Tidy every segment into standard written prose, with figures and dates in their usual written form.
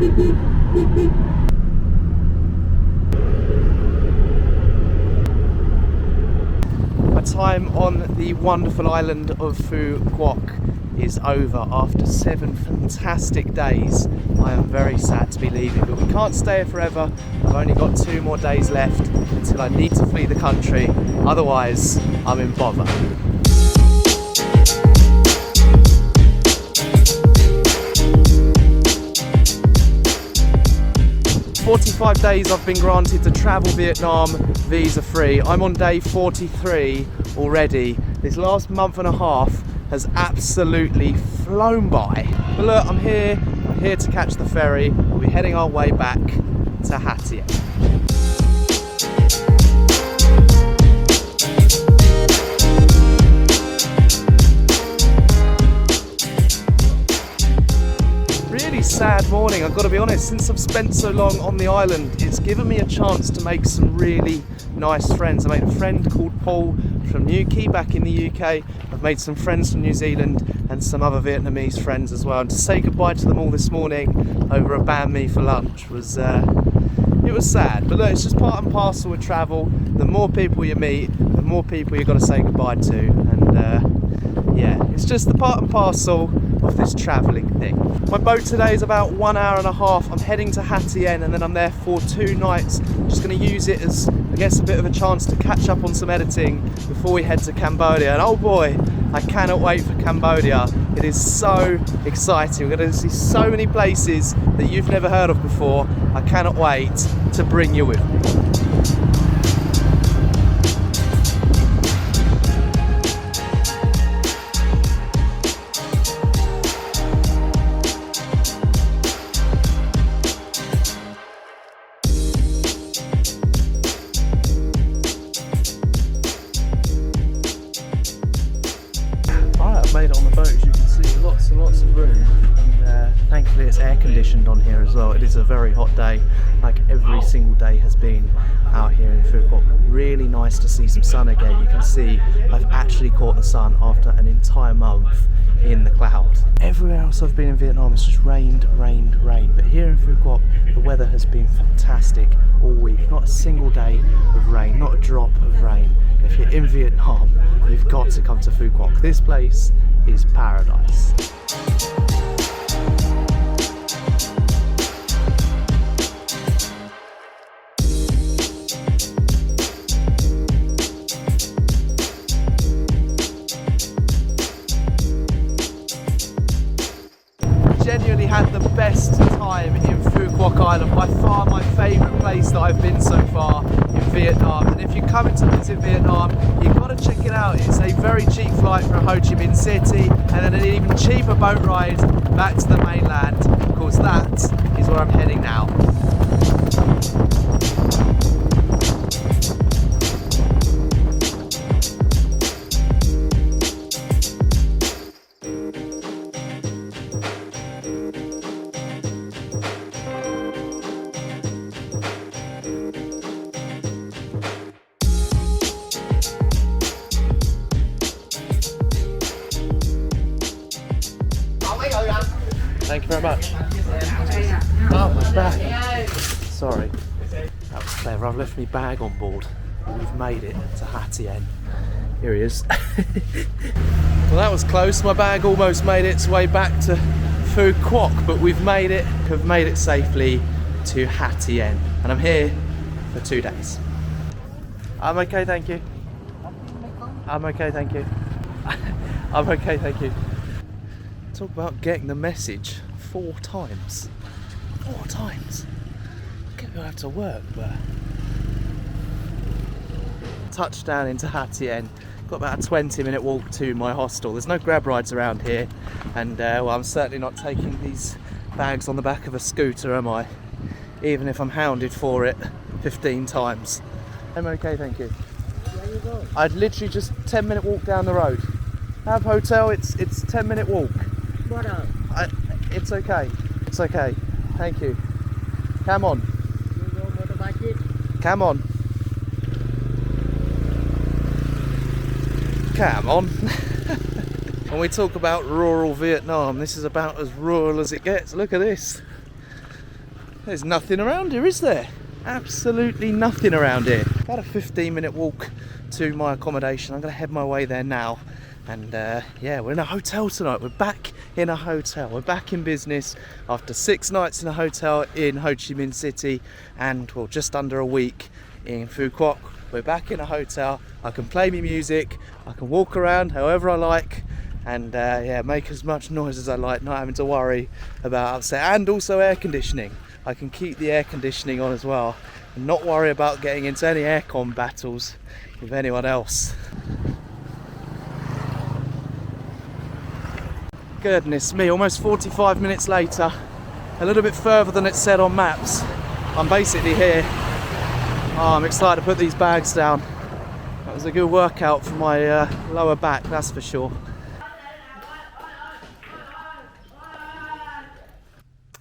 My time on the wonderful island of Phu Quoc is over after 7 fantastic days. I am very sad to be leaving, but we can't stay here forever. I've only got 2 more days left until I need to flee the country, otherwise I'm in bother. 45 days I've been granted to travel Vietnam visa free. I'm on day 43 already. This last month and a half has absolutely flown by. But look, I'm here to catch the ferry. We'll be heading our way back to Ha Tien. Really sad morning, I've got to be honest. Since I've spent so long on the island, it's given me a chance to make some really nice friends. I made a friend called Paul from Newquay back in the UK. I've made some friends from New Zealand and some other Vietnamese friends as well. And to say goodbye to them all this morning over a banh mi for lunch was it was sad. But look, it's just part and parcel with travel. The more people you meet, the more people you've got to say goodbye to. And yeah, it's just the part and parcel of this travelling thing. My boat today is about 1 hour and a half. I'm heading to Ha Tien and then I'm there for 2 nights. I'm just going to use it as, I guess, a bit of a chance to catch up on some editing before we head to Cambodia. And oh boy, I cannot wait for Cambodia. It is so exciting. We're going to see so many places that you've never heard of before. I cannot wait to bring you with me. Made it on the boat, as you can see, lots and lots of room, and thankfully it's air conditioned on here as well. It is a very hot day, like every single day has been out here in Phu Quoc. Really nice to see some sun again. You can see I've actually caught the sun after an entire month in the cloud. Everywhere else I've been in Vietnam it's just rained, but here in Phu Quoc the weather has been fantastic all week. Not a single day of rain, not a drop of rain. If you're in Vietnam, you've got to come to Phu Quoc. This place is paradise. Genuinely had the best time in Phu Quoc Island, by far my favourite place that I've been so far in Vietnam. And if you're coming to visit Vietnam, you've got to check it out. It's a very cheap flight from Ho Chi Minh City and then an even cheaper boat ride back to the mainland. Of course, that is where I'm heading now. Thank you very much. Oh, my bag. Sorry. That was clever. I've left my bag on board. We've made it to Ha Tien. Here he is. Well, that was close. My bag almost made its way back to Phu Quoc, but we've made it. Have made it safely to Ha Tien, and I'm here for 2 days. I'm okay, thank you. I'm okay, thank you. I'm okay, thank you. Talk about getting the message 4 times. 4 times. I'm gonna have to work, but touchdown into Ha Tien. Got about a 20-minute walk to my hostel. There's no grab rides around here, and well, I'm certainly not taking these bags on the back of a scooter, am I? Even if I'm hounded for it 15 times. I'm okay, thank you. Where you go? I'd literally just 10-minute walk down the road. Have hotel, it's 10-minute walk. What up? It's okay. It's okay. Thank you. Come on. You go motorbike? Come on. Come on. When we talk about rural Vietnam, this is about as rural as it gets. Look at this. There's nothing around here, is there? Absolutely nothing around here. About a 15-minute walk to my accommodation. I'm going to head my way there now. And yeah, we're in a hotel tonight. We're back in a hotel. We're back in business after 6 nights in a hotel in Ho Chi Minh City and, well, just under a week in Phu Quoc. We're back in a hotel. I can play me music. I can walk around however I like. And yeah, make as much noise as I like, not having to worry about upset. And also air conditioning. I can keep the air conditioning on as well and not worry about getting into any aircon battles with anyone else. Goodness me, almost 45 minutes later, a little bit further than it said on maps. I'm basically here. Oh, I'm excited to put these bags down. That was a good workout for my lower back, that's for sure.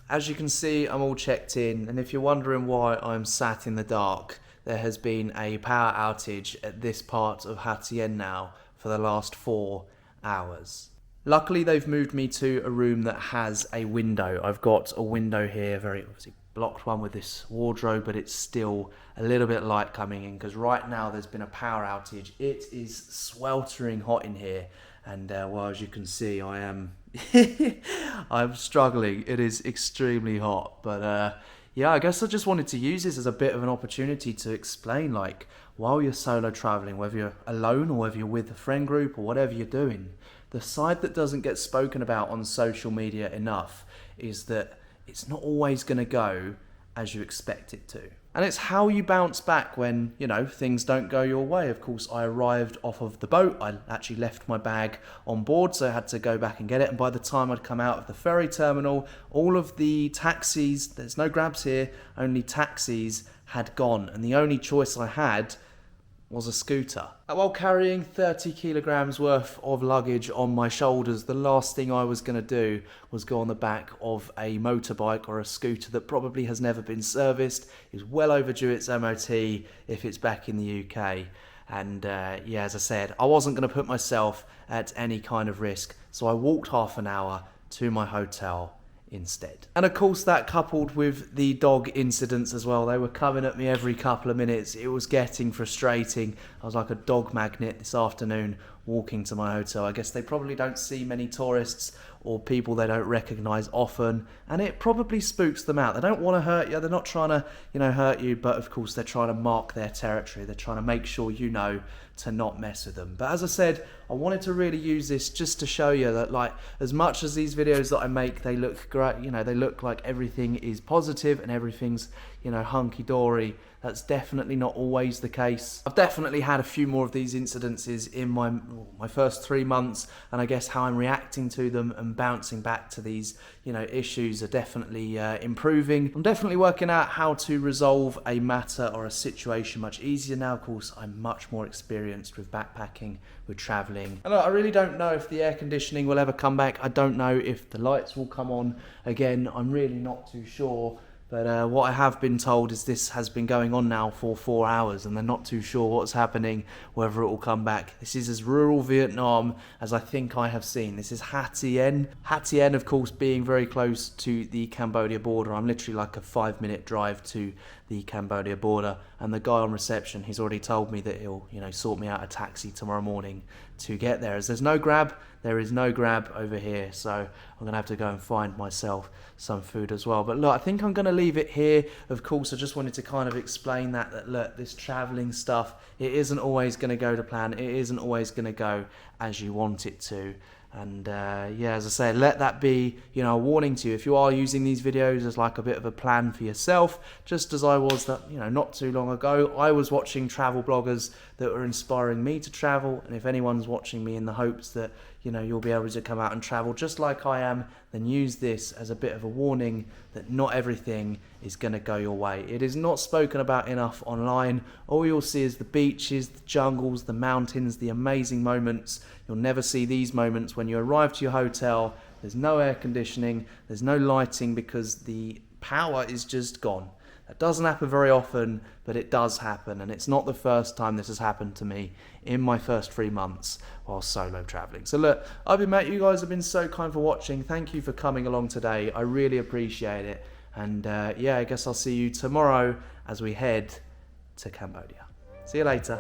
As you can see, I'm all checked in, and if you're wondering why I'm sat in the dark, there has been a power outage at this part of Ha Tien now for the last 4 hours. Luckily, they've moved me to a room that has a window. I've got a window here, very obviously blocked one with this wardrobe, but it's still a little bit light coming in because right now there's been a power outage. It is sweltering hot in here, and well, as you can see, I am I'm struggling. It is extremely hot, but yeah, I guess I just wanted to use this as a bit of an opportunity to explain, like, while you're solo traveling, whether you're alone or whether you're with a friend group or whatever you're doing, the side that doesn't get spoken about on social media enough is that it's not always going to go as you expect it to. And it's how you bounce back when, you know, things don't go your way. Of course, I arrived off of the boat. I actually left my bag on board, so I had to go back and get it. And by the time I'd come out of the ferry terminal, all of the taxis, there's no grabs here, only taxis had gone. And the only choice I had was a scooter. While carrying 30 kilograms worth of luggage on my shoulders, the last thing I was going to do was go on the back of a motorbike or a scooter that probably has never been serviced, is well overdue its MOT if it's back in the UK. And yeah, as I said, I wasn't going to put myself at any kind of risk, so I walked half an hour to my hotel instead. And of course, that coupled with the dog incidents as well, they were coming at me every couple of minutes. It was getting frustrating. I was like a dog magnet this afternoon walking to my hotel. I guess they probably don't see many tourists or people they don't recognize often, and it probably spooks them out. They don't want to hurt you. They're not trying to, you know, hurt you, but of course they're trying to mark their territory. They're trying to make sure you know to not mess with them. But as I said, I wanted to really use this just to show you that, like, as much as these videos that I make, they look great, you know, they look like everything is positive and everything's, you know, hunky-dory, that's definitely not always the case. I've definitely had a few more of these incidences in my first 3 months, and I guess how I'm reacting to them and bouncing back to these, you know, issues are definitely improving. I'm definitely working out how to resolve a matter or a situation much easier now. Of course, I'm much more experienced with backpacking, with traveling. And I really don't know if the air conditioning will ever come back. I don't know if the lights will come on again. I'm really not too sure. But what I have been told is this has been going on now for 4 hours and they're not too sure what's happening, whether it will come back. This is as rural Vietnam as I think I have seen. This is Ha Tien. Ha Tien, of course, being very close to the Cambodia border. I'm literally like a 5-minute drive to the Cambodia border, and the guy on reception, he's already told me that he'll, you know, sort me out a taxi tomorrow morning to get there. As there's no grab, there is no grab over here, so I'm gonna have to go and find myself some food as well. But look, I think I'm gonna leave it here. Of course, I just wanted to kind of explain that look, this traveling stuff, it isn't always gonna go to plan. It isn't always gonna go as you want it to. And yeah, as I say, let that be, you know, a warning to you. If you are using these videos as like a bit of a plan for yourself, just as I was, that, you know, not too long ago, I was watching travel bloggers that were inspiring me to travel. And if anyone's watching me in the hopes that, you know, you'll be able to come out and travel just like I am, then use this as a bit of a warning that not everything is going to go your way. It is not spoken about enough online. All you'll see is the beaches, the jungles, the mountains, the amazing moments. You'll never see these moments when you arrive to your hotel. There's no air conditioning, there's no lighting because the power is just gone. That doesn't happen very often, but it does happen, and it's not the first time this has happened to me in my first 3 months while solo traveling. So look, I've been Matt, you guys have been so kind for watching. Thank you for coming along today. I really appreciate it. And yeah, I guess I'll see you tomorrow as we head to Cambodia. See you later.